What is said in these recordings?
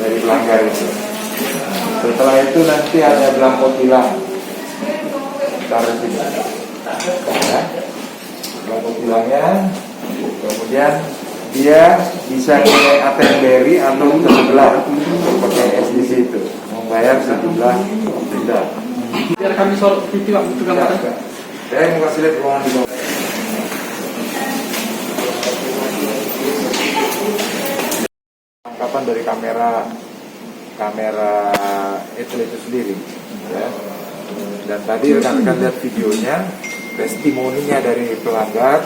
Dari pelanggar itu. Setelah itu nanti ada belangko tilang, taruh sini. Ya. Belangko tilangnya, kemudian dia bisa pakai ATM BRI atau ke sebelah pakai SDC itu membayar sejumlah denda. Biar kami sorot TV Pak untuk gambaran. Saya mau kasih lihat ruangan di bawah. Tangkapan dari kamera etle itu sendiri, ya. Dan tadi rekan-rekan lihat videonya, testimoninya dari pelanggar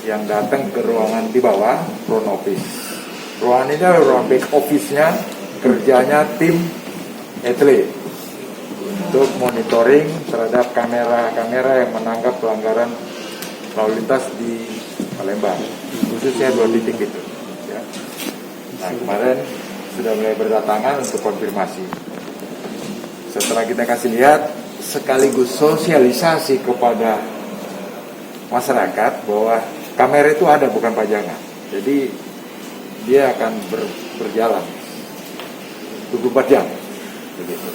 yang datang ke ruangan di bawah, front office. Ruangan ini adalah ruang back office-nya, kerjanya tim etle untuk monitoring terhadap kamera-kamera yang menangkap pelanggaran lalu lintas di Palembang, khususnya 2 titik itu. Ya. Nah, kemarin sudah mulai berdatangan untuk konfirmasi. Setelah kita kasih lihat, sekaligus sosialisasi kepada masyarakat bahwa kamera itu ada, bukan pajangan. Jadi dia akan berjalan 24 jam. Begitu.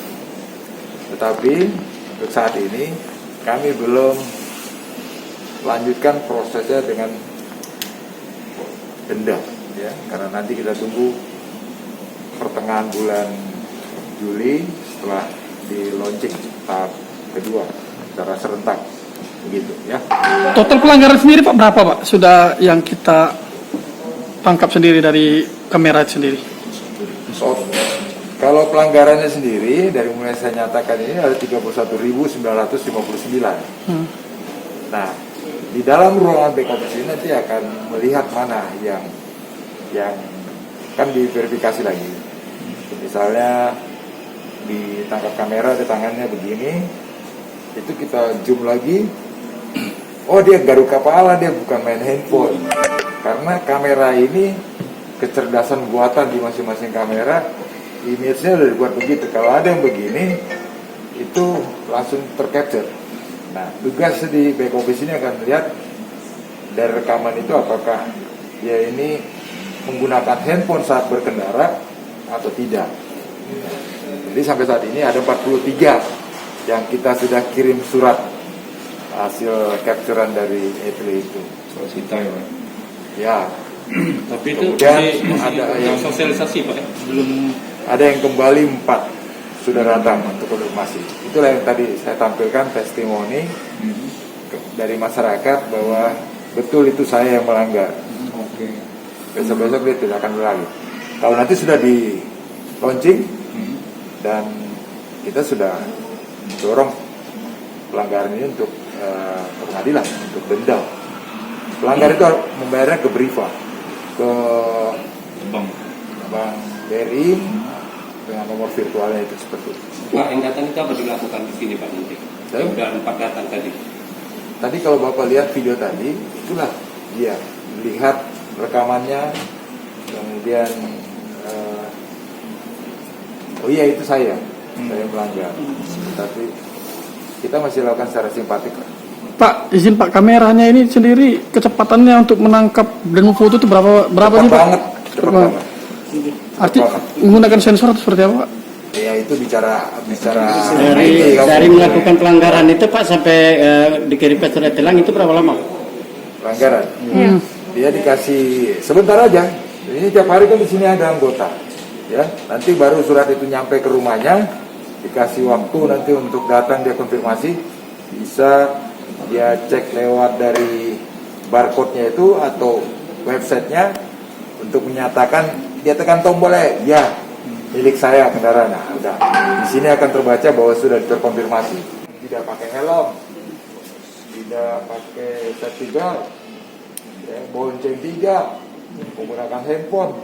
Tetapi untuk saat ini kami belum lanjutkan prosesnya dengan denda, ya, karena nanti kita tunggu pertengahan bulan Juli setelah di launching tahap kedua secara serentak, begitu ya. Total pelanggaran sendiri Pak berapa Pak? Sudah yang kita tangkap sendiri dari kamera sendiri? So, kalau pelanggarannya sendiri dari mulai saya nyatakan ini ada 31.959. Nah, di dalam ruangan back office ini nanti akan melihat mana yang kan diverifikasi lagi. Misalnya ditangkap kamera di tangannya begini, itu kita zoom lagi. Oh, dia garuk kepala, dia bukan main handphone. Karena kamera ini kecerdasan buatan di masing-masing kamera, image-nya udah dibuat begitu. Kalau ada yang begini, itu langsung tercapture. Nah, tugas di back office ini akan melihat dari rekaman itu apakah dia ini menggunakan handphone saat berkendara atau tidak. Jadi sampai saat ini ada 43 yang kita sudah kirim surat hasil capturean dari etle itu. Kita ya, Pak. Ya. Tapi itu kemudian ada yang sosialisasi Pak, belum ada yang kembali 4 sudah datang untuk konfirmasi. Itulah yang tadi saya tampilkan testimoni dari masyarakat bahwa betul itu saya yang melanggar. Oke. Besok-besok dia tidak akan berlari. Kalau nanti sudah di launching dan kita sudah dorong pelanggaran ini untuk pengadilan, untuk denda. Pelanggar itu membayarnya ke Briva, ke Bank BRI dengan nomor virtualnya itu seperti itu. Pak, yang datang itu apa dilakukan di sini Pak nanti? Sudah 4 datang tadi. Tadi kalau Bapak lihat video tadi, itulah dia lihat rekamannya, kemudian oh iya itu saya melanggar. Tapi kita masih lakukan secara simpatik. Pak, izin Pak, kameranya ini sendiri kecepatannya untuk menangkap dan memfoto itu berapa sih Pak? Cepat banget. Artinya menggunakan sensor atau seperti apa Pak? Ya itu bicara dari melakukan pelanggaran itu Pak sampai dikirim ke surat tilang itu berapa lama? Pelanggaran. Dia dikasih sebentar aja. Ini tiap hari kan di sini ada anggota. Ya, nanti baru surat itu nyampe ke rumahnya, dikasih waktu nanti untuk datang dia konfirmasi, bisa dia cek lewat dari barcode-nya itu atau websitenya untuk menyatakan dia tekan tombolnya, ya milik saya kendaraan. Nah, udah di sini akan terbaca bahwa sudah terkonfirmasi. Tidak pakai helm, tidak pakai safety belt, ya, bonceng 3, menggunakan handphone,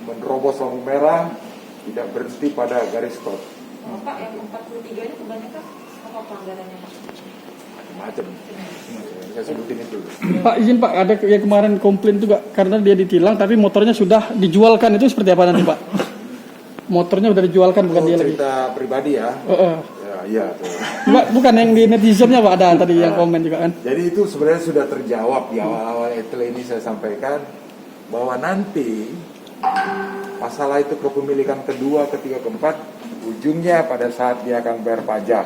menerobos lampu merah, tidak berhenti pada garis stop. Pak, yang 43 ini kebanyakan apa pelanggarannya Pak? Macam saya sebutin itu. Pak, izin Pak, ada yang kemarin komplain juga karena dia ditilang tapi motornya sudah dijualkan, itu seperti apa nanti Pak? Motornya sudah dijualkan bukan dia lagi. Cerita pribadi ya. Ya, iya tuh. Pak, bukan yang di netizennya Pak, ada tadi yang komen juga kan. Jadi itu sebenarnya sudah terjawab di awal-awal etle ini saya sampaikan bahwa nanti masalah itu kepemilikan kedua, ketiga, keempat, ujungnya pada saat dia akan bayar pajak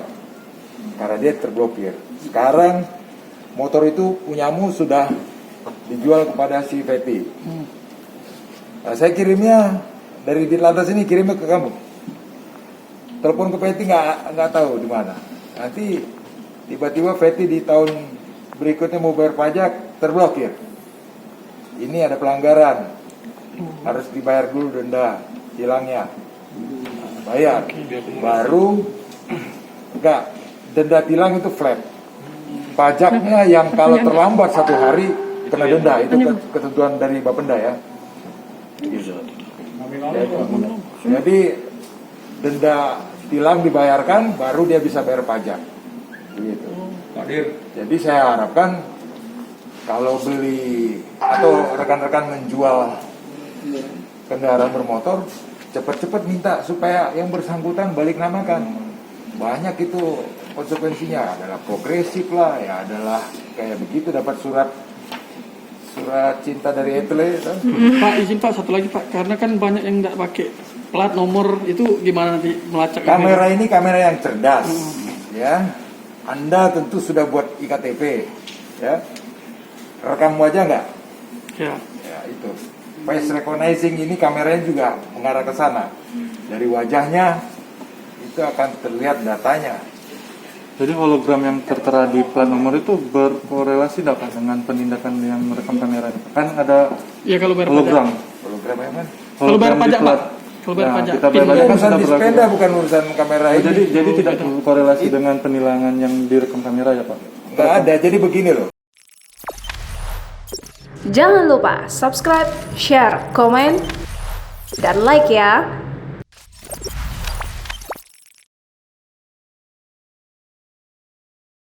karena dia terblokir. Sekarang motor itu punyamu sudah dijual kepada si Feti. Nah, saya kirimnya dari Ditlantas ini kirimnya ke kamu. Telepon ke Feti nggak tahu di mana. Nanti tiba-tiba Feti di tahun berikutnya mau bayar pajak terblokir. Ini ada pelanggaran, harus dibayar dulu denda hilangnya. Nah, bayar, baru enggak, denda tilang itu flat. Pajaknya yang kalau terlambat 1 hari kena denda, itu ketentuan dari Bapenda ya. Jadi denda tilang dibayarkan, baru dia bisa bayar pajak. Begitu. Jadi saya harapkan kalau beli atau rekan-rekan menjual kendaraan bermotor, cepat-cepat minta supaya yang bersangkutan balik namakan. Banyak itu konsekuensinya, adalah progresif lah, ya adalah kayak begitu dapat surat cinta dari etle. Pak, izin Pak, satu lagi Pak, karena kan banyak yang nggak pakai plat nomor, itu gimana nanti melacak? Kamera ini kamera yang cerdas, ya. Anda tentu sudah buat iktp, ya. Rekam wajah nggak? Ya. Ya itu. Face recognizing ini kameranya juga mengarah ke sana. Dari wajahnya itu akan terlihat datanya. Jadi hologram yang tertera di plat nomor itu berkorelasi dapat dengan penindakan yang merekam kamera? Kan ada Ya kalau bayar hologram. pajak. Hologram apa? Kalau bayar Hologram di pajak Pak. plat. Kalau bayar Nah, pajak. kita bayar PIN. pajak kan Urusan sudah dispenda berlaku. bukan urusan kamera Oh, ini. jadi tidak korelasi dengan penilangan yang direkam kamera ya Pak? Nggak ada. Jadi begini loh. Jangan lupa subscribe, share, komen, dan like ya.